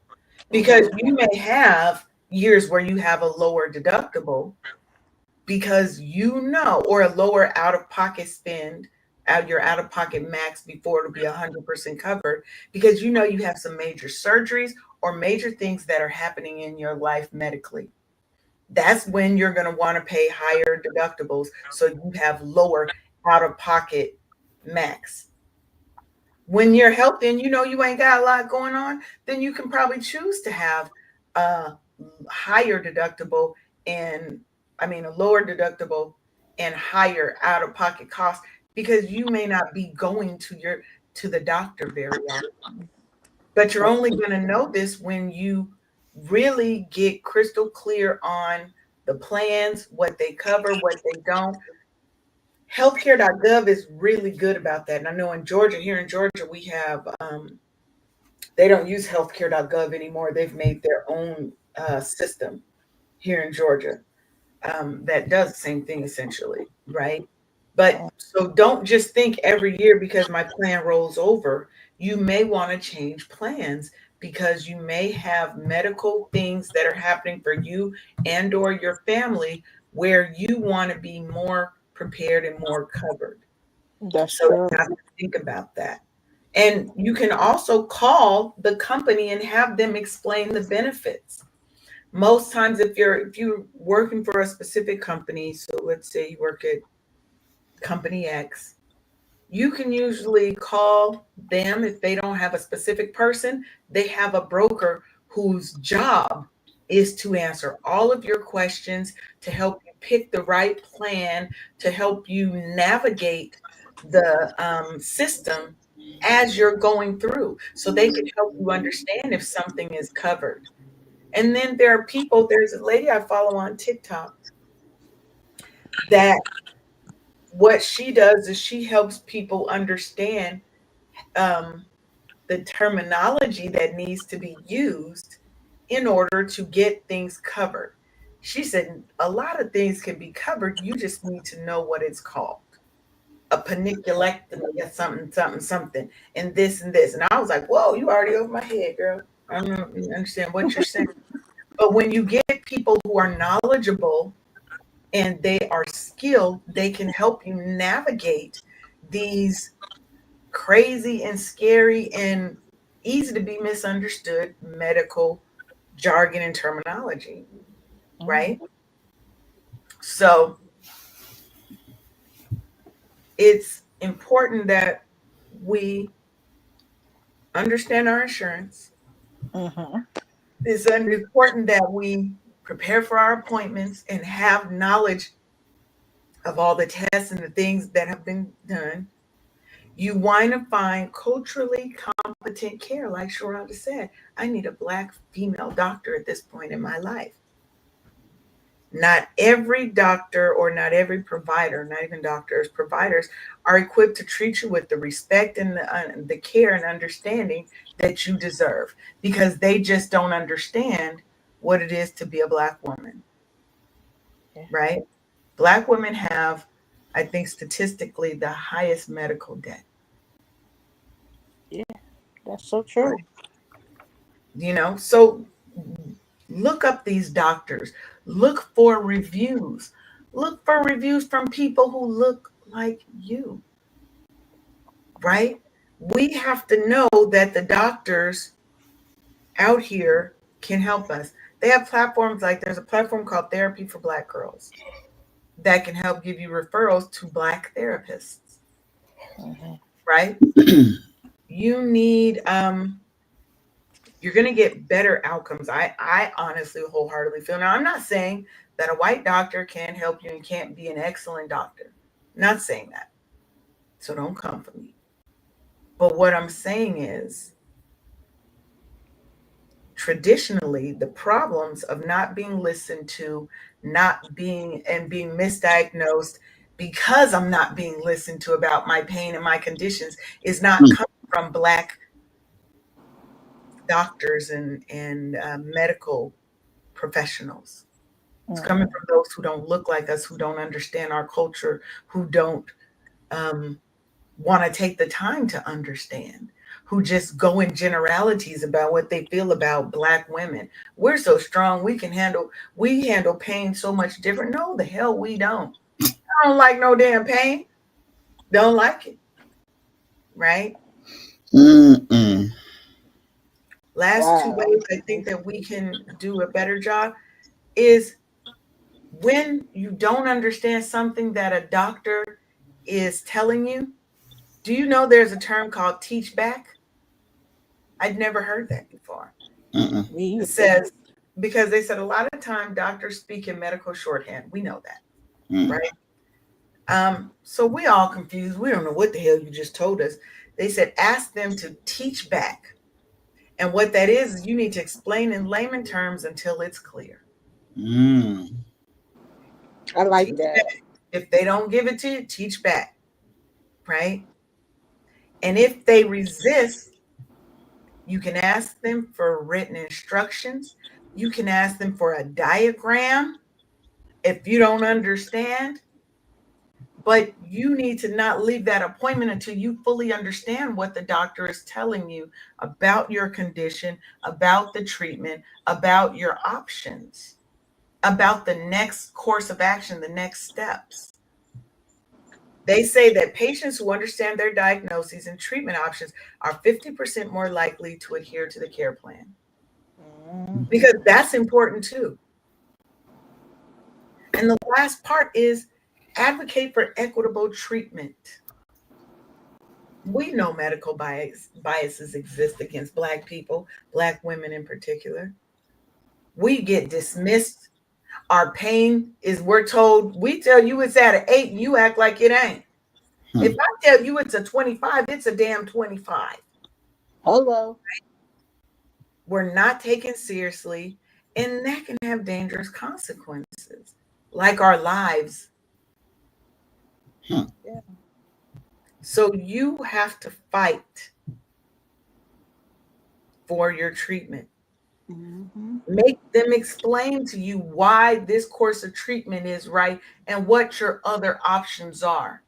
because mhm. you may have years where you have a lower deductible because you know, or a lower out of pocket spend, out your out of pocket max before it'll be 100% covered, because you know you have some major surgeries or major things that are happening in your life medically. That's when you're going to want to pay higher deductibles so you have lower out of pocket max. When you're healthy and you know you ain't got a lot going on, then you can probably choose to have a higher deductible and a lower deductible and higher out of pocket costs because you may not be going to the doctor very often. But you're only going to know this when you really get crystal clear on the plans, what they cover, what they don't. Healthcare.gov is really good about that. And I know in Georgia, here in Georgia, we have, they don't use healthcare.gov anymore. They've made their own system here in Georgia that does the same thing essentially, right? But so don't just think every year because my plan rolls over, you may want to change plans because you may have medical things that are happening for you and or your family where you want to be more prepared and more covered. That's So you true. have to think about that. And you can also call the company and have them explain the benefits. Most times if you're working for a specific company, so let's say you work at company X, you can usually call them if they don't have a specific person. They have a broker whose job is to answer all of your questions, to help you pick the right plan, to help you navigate the system as you're going through. So they can help you understand if something is covered. And then there's a lady I follow on TikTok that what she does is she helps people understand um, the terminology that needs to be used in order to get things covered. She said a lot of things can be covered. You just need to know what it's called. A paniculectomy or something, and this and this. And I was like, whoa, you already over my head, girl. I don't understand what you're saying. But when you get people who are knowledgeable and they are skilled, they can help you navigate these crazy and scary and easy to be misunderstood medical jargon and terminology, Mhm. right? So it's important that we understand our insurance. Mhm. It's important that we prepare for our appointments and have knowledge of all the tests and the things that have been done. You want to find culturally competent care, like Sharada said. I need a black female doctor at this point in my life. Not every doctor or not every provider, not even doctors, providers are equipped to treat you with the respect and the care and understanding that you deserve because they just don't understand what it is to be a Black woman, Yeah. right? Black women have, I think, statistically the highest medical debt. Yeah. That's so true. Right. So look up these doctors, look for reviews, look for reviews from people who look like you, right? We have to know that the doctors out here can help us. They have platforms like there's a platform called Therapy for Black Girls that can help give you referrals to Black therapists, Hmm. right? You need you're going to get better outcomes. I honestly wholeheartedly feel. Now, I'm not saying that a white doctor can't help you and can't be an excellent doctor. Not saying that. So don't come for me. But what I'm saying is traditionally the problems of not being listened to, not being and being misdiagnosed because I'm not being listened to about my pain and my conditions is not coming from Black doctors and medical professionals. It's coming Hmm. from those who don't look like us, who don't understand our culture, who don't um, want to take the time to understand, who just go in generalities about what they feel about Black women. We're so strong, we handle pain so much different. No, the hell we don't. I don't like no damn pain. Don't like it, right? Mm-mm. Last two Wow. ways I think that we can do a better job is when you don't understand something that a doctor is telling you. Do you know there's a term called teach back? I'd never heard that before. Mm-mm. Me It either. says, because they said a lot of time doctors speak in medical shorthand. We know that, Mm. right? So we all confused. We don't know what the hell you just told us. They said ask them to teach back. And what that is you need to explain in layman terms until it's clear. Mm. I like Teach that. back. If they don't give it to you, teach back, right? And if they resist, you can ask them for written instructions. You can ask them for a diagram if you don't understand, but you need to not leave that appointment until you fully understand what the doctor is telling you about your condition, about the treatment, about your options, about the next course of action, the next steps. They say that patients who understand their diagnoses and treatment options are 50% more likely to adhere to the care plan Hmm. because that's important too. And the last part is advocate for equitable treatment. We know medical biases exist against Black people, Black women in particular. We get dismissed. Our pain is, we're told, we tell you it's at an 8 and you act like it ain't. If Hmm. I tell you it's a 25, it's a damn 25. Hello. We're not taken seriously, and that can have dangerous consequences, like our lives. Hmm. Yeah. So you have to fight for your treatment. Hmm. Make them explain to you why this course of treatment is right and what your other options are.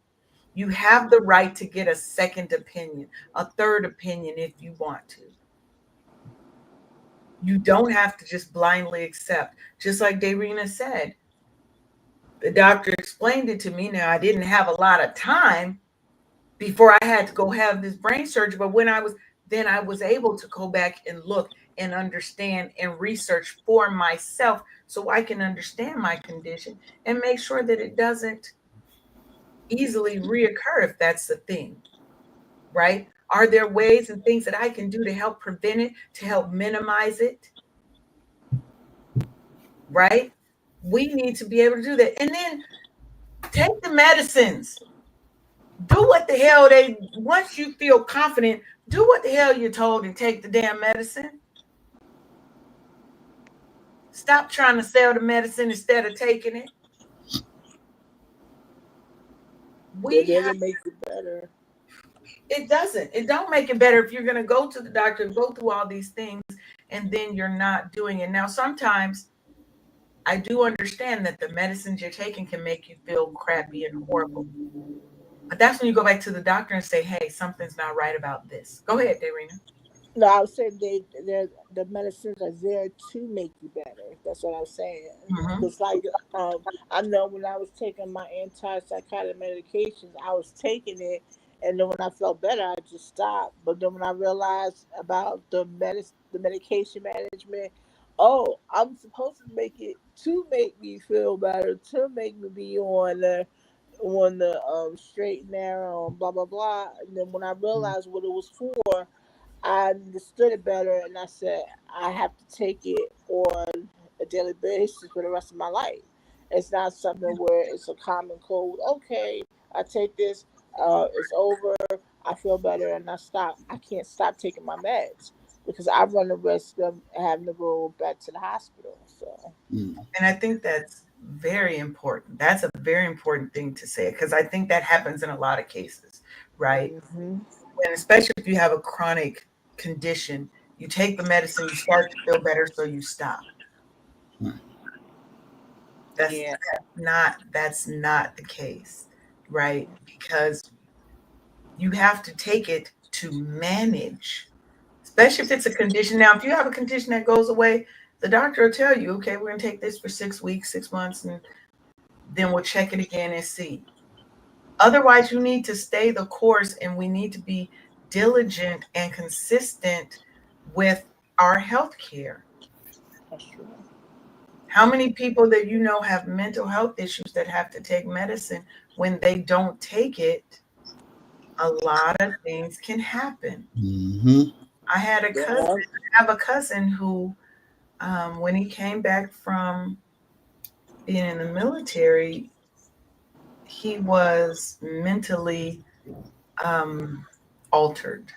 You have the right to get a second opinion, a third opinion if you want to. You don't have to just blindly accept. Just like Daarina said, the doctor explained it to me. Now, I didn't have a lot of time before I had to go have this brain surgery, but then I was able to go back and look and understand and research for myself so I can understand my condition and make sure that it doesn't easily reoccur if that's the thing, right? Are there ways and things that I can do to help prevent it, to help minimize it, right? We need to be able to do that. And then take the medicines. Do what the hell once you feel confident, do what the hell you're told and take the damn medicine. Stop trying to sell the medicine instead of taking it. It We have doesn't make it better. it doesn't. It don't make it better if you're going to go to the doctor and go through all these things and then you're not doing it. Now, sometimes I do understand that the medicines you're taking can make you feel crappy and horrible. But that's when you go back to the doctor and say, hey, something's not right about this. Go ahead, Darina. No, I was saying the medicines are there to make you better. That's what I was saying. Mm-hmm. It's like I know when I was taking my antipsychotic medications, I was taking it, and then when I felt better, I just stopped. But then when I realized about the medication management, oh, I'm supposed to make it to make me feel better, to make me be on the straight and narrow and blah blah blah. And then when I realized what it was for, I understood it better, and I said I have to take it on a daily basis for the rest of my life. It's not something where it's a common cold. Okay, I take this, it's over. I feel better, and I stop. I can't stop taking my meds because I run the risk of having to go back to the hospital. So. Mm. And I think that's very important. That's a very important thing to say because I think that happens in a lot of cases, right? Hmm. And especially if you have a chronic condition, you take the medicine, you start to feel better, so you stop. Mm. That's Yeah. not the case, right? Because you have to take it to manage, especially if it's a condition. Now, if you have a condition that goes away, the doctor will tell you, okay, we're going to take this for 6 weeks, 6 months, and then we'll check it again and see. Otherwise, you need to stay the course and we need to be diligent and consistent with our health care. That's true. How many people that you know have mental health issues that have to take medicine when they don't take it? A lot of things can happen. Mm-hmm. I had a cousin, Yeah. I have a cousin who, when he came back from being in the military, he was mentally um, altered.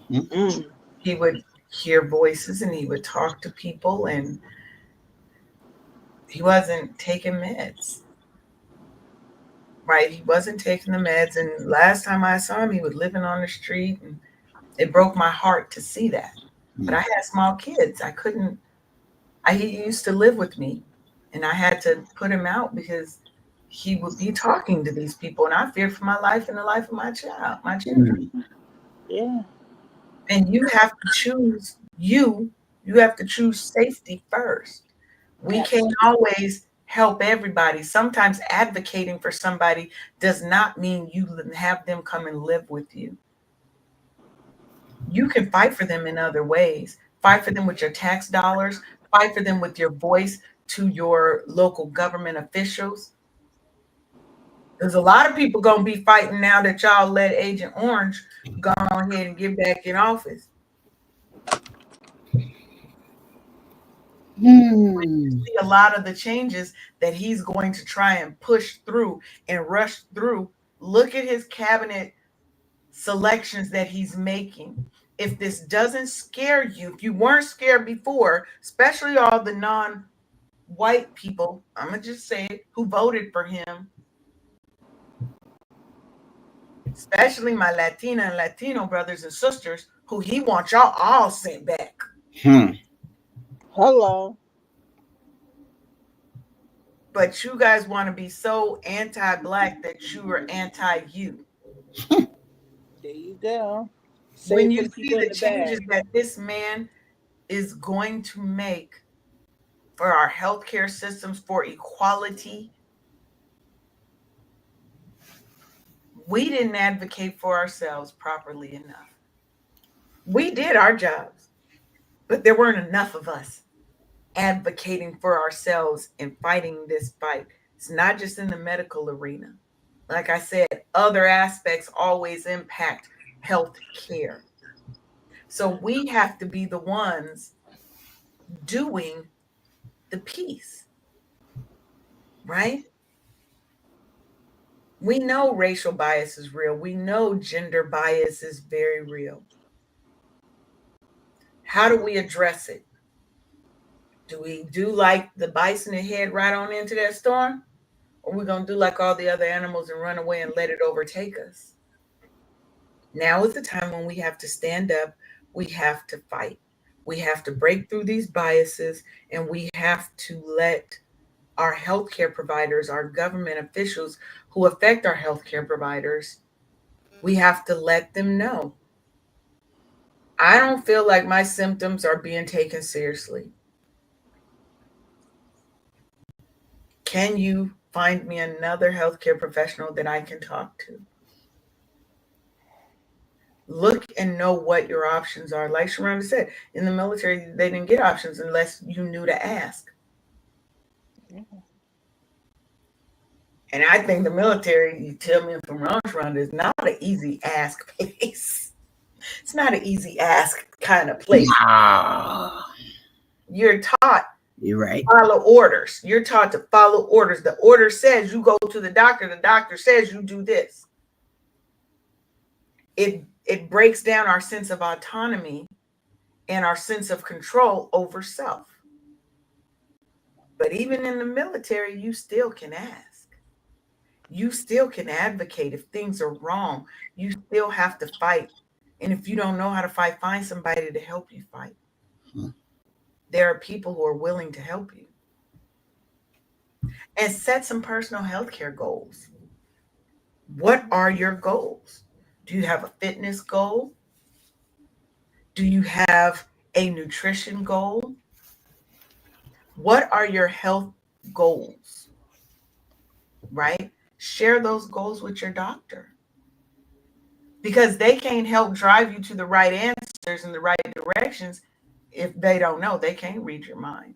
Mm. He would hear voices and he would talk to people, and he wasn't taking meds, right? He wasn't taking the meds. And last time I saw him, he was living on the street, and it broke my heart to see that. But I Mm. had small kids. I couldn't, he used to live with me, and I had to put him out because he would be talking to these people, and I feared for my life and the life of my children. Mm. Yeah. And you have to choose you have to choose safety first. We can't Absolutely. always help everybody. Sometimes advocating for somebody does not mean you have them come and live with you. You can fight for them in other ways. Fight for them with your tax dollars, fight for them with your voice to your local government officials. There's a lot of people going to be fighting now that y'all let Agent Orange go ahead and get back in office. Hmm. See a lot of the changes that he's going to try and push through and rush through. Look at his cabinet selections that he's making. If this doesn't scare you, if you weren't scared before, especially all the non white people, I'm going to just say it, who voted for him, especially my Latina and Latino brothers and sisters, who he wants y'all all sent back. Hmm. Hello. But you guys want to be so anti black that you are anti you. There you go. When Save you for the see people in the the changes back. that this man is going to make for our healthcare systems, for equality, we didn't advocate for ourselves properly enough. We did our jobs, but there weren't enough of us advocating for ourselves and fighting this fight. It's not just in the medical arena. Like I said, other aspects always impact health care. So we have to be the ones doing the piece, right? We know racial bias is real. We know gender bias is very real. How do we address it? Do we do like the bison and head right on into that storm? Or we going to do like all the other animals and run away and let it overtake us? Now is the time when we have to stand up, we have to fight. We have to break through these biases, and we have to let our healthcare providers, our government officials who affect our healthcare providers, we have to let them know. I don't feel like my symptoms are being taken seriously. Can you find me another healthcare professional that I can talk to? Look and know what your options are. Like Sharonda said, in the military, they didn't get options unless you knew to ask. And I think the military, you tell me if I'm wrong, Sharonda, is not an easy ask place. It's not an easy ask kind of place. Nah. You're taught You're right. follow orders. You're taught to follow orders. The order says you go to the doctor. The doctor says you do this. It breaks down our sense of autonomy and our sense of control over self. But even in the military, you still can ask. You still can advocate if things are wrong. You still have to fight. And if you don't know how to fight, find somebody to help you fight. Hmm. There are people who are willing to help you. And set some personal health care goals. What are your goals? Do you have a fitness goal? Do you have a nutrition goal? What are your health goals? Right? Share those goals with your doctor because they can't help drive you to the right answers and the right directions if they don't know. They can't read your mind.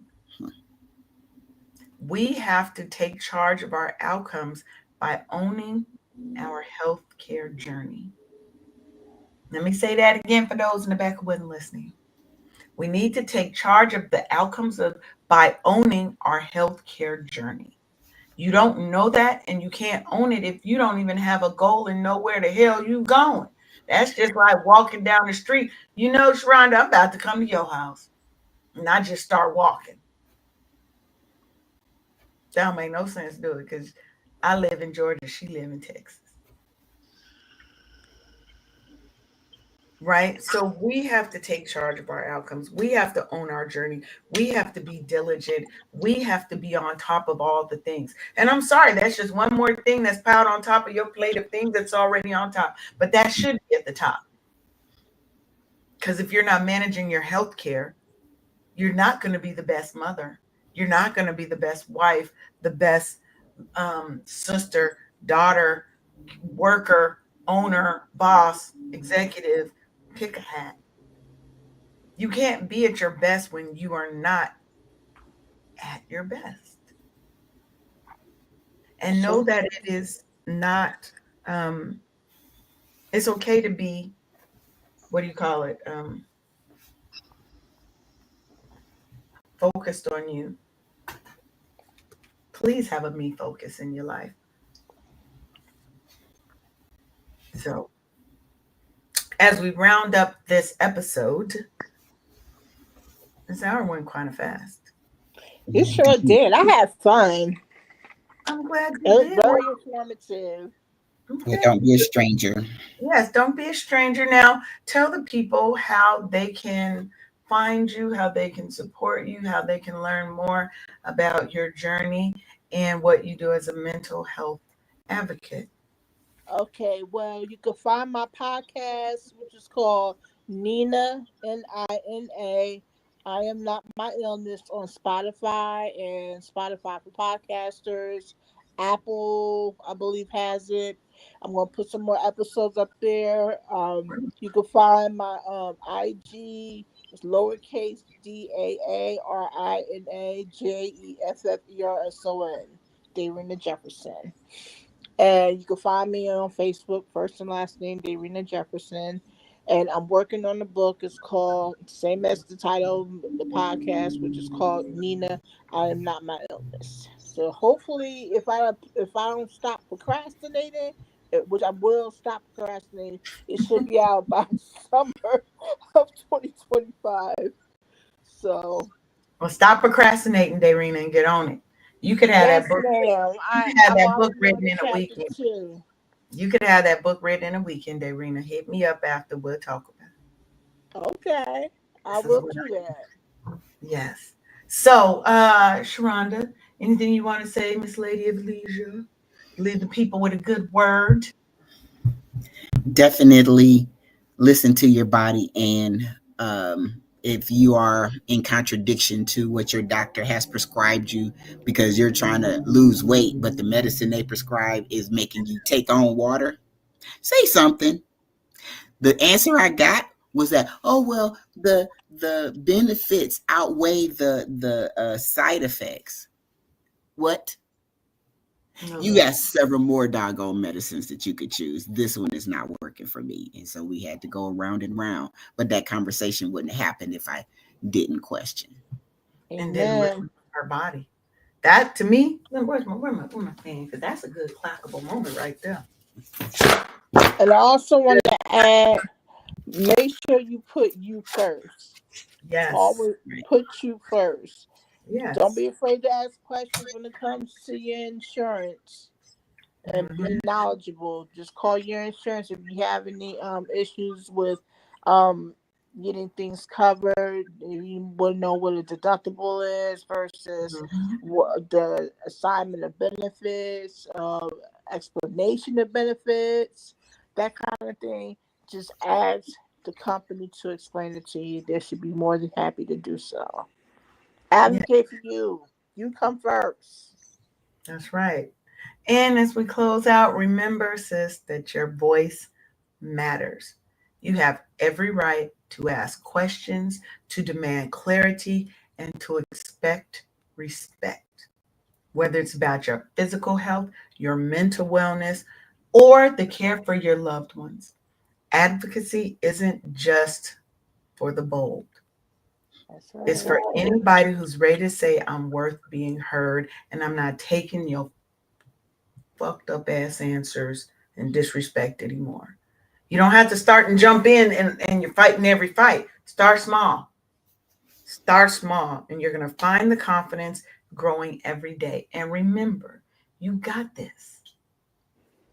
We have to take charge of our outcomes by owning our healthcare journey. Let me say that again for those in the back who wasn't listening. We need to take charge of the outcomes of by owning our healthcare journey. You don't know that and you can't own it if you don't even have a goal and know where the hell you going. That's just like walking down the street. You know, Sharonda, I'm about to come to your house. And I just start walking. That don't make no sense, do it? Because I live in Georgia, she live in Texas. Right? So we have to take charge of our outcomes. We have to own our journey. We have to be diligent. We have to be on top of all the things. And I'm sorry, that's just one more thing that's piled on top of your plate of things that's already on top. But that should be at the top. Because if you're not managing your health care, you're not going to be the best mother. You're not going to be the best wife, the best sister, daughter, worker, owner, boss, executive, pick a hat. You can't be at your best when you are not at your best. And know that it is not, um, it's okay to be, what do you call it? Focused on you. Please have a me focus in your life. So, as we round up this episode, this hour went kind of fast. You sure did. I had fun. I'm glad It you was did. very informative. Yeah, don't be a stranger. Yes, don't be a stranger. Now, tell the people how they can find you, how they can support you, how they can learn more about your journey and what you do as a mental health advocate. Okay, well, you can find my podcast, which is called Nina, Nina. I Am Not My Illness on Spotify and Spotify for Podcasters. Apple, I believe, has it. I'm going to put some more episodes up there. You can find my IG. It's lowercase DAARINA Daarina Jefferson. And you can find me on Facebook, first and last name, Daarina Jefferson. And I'm working on the book. It's called, same as the title of the podcast, which is called Nina, I Am Not My Illness. So hopefully, if I don't stop procrastinating, which I will stop procrastinating, it should be out by summer of 2025. So Well, stop procrastinating, Daarina, and get on it. You could have that Yes, book. ma'am. You could have I'm that book already on written the in a chapter weekend. 2. You could have that book written in a weekend, Daarina. Hit me up after. We'll talk about it. Okay, I This is will what do that. Yes. So, Sharonda, anything you want to say, Miss Lady of Leisure? Leave the people with a good word. Definitely listen to your body, and if you are in contradiction to what your doctor has prescribed you because you're trying to lose weight but the medicine they prescribe is making you take on water, say something. The answer I got was that, oh well, the benefits outweigh the side effects. What? No, You they got don't. several more doggone medicines that you could choose. This one is not working for me. And so we had to go around and round. But that conversation wouldn't happen if I didn't question. And then listen Amen. to her body. That to me, where's my thing? Because that's a good clockable moment right there. And I also want to add, make sure you put you first. Yes. Always Right. put you first. Don't Yes. be afraid to ask questions when it comes to your insurance, and Hmm. be knowledgeable. Just call your insurance if you have any issues with um getting things covered. If you want to know what a deductible is versus Hmm. what the assignment of benefits, explanation of benefits, that kind of thing. Just ask the company to explain it to you. They should be more than happy to do so. Yeah, Advocate for you. You come first. that's right. And as we close out, remember, sis, that your voice matters. You have every right to ask questions, to demand clarity, and to expect respect. Whether it's about your physical health, your mental wellness, or the care for your loved ones. Advocacy isn't just for the bold. That's It's right. for anybody who's ready to say, I'm worth being heard and I'm not taking your fucked up ass answers and disrespect anymore. You don't have to start and jump in and you're fighting every fight. Start small. Start small, and you're going to find the confidence growing every day. And remember, you got this.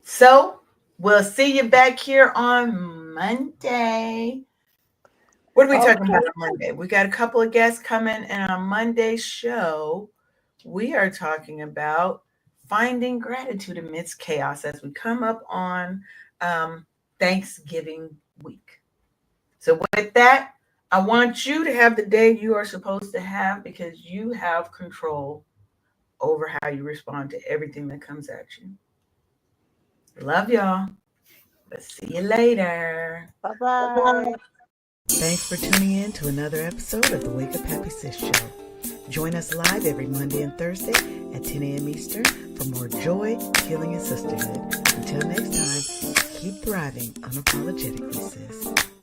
So, we'll see you back here on Monday. What are we talking about Okay. on Monday? We got a couple of guests coming, and on Monday's show, we are talking about finding gratitude amidst chaos as we come up on um, Thanksgiving week. So, with that, I want you to have the day you are supposed to have because you have control over how you respond to everything that comes at you. Love y'all. But see you later. Bye bye. Thanks for tuning in to another episode of the Wake Up Happy Sis Show. Join us live every Monday and Thursday at 10 a.m. Eastern for more joy, healing, and sisterhood. Until next time, keep thriving unapologetically, sis.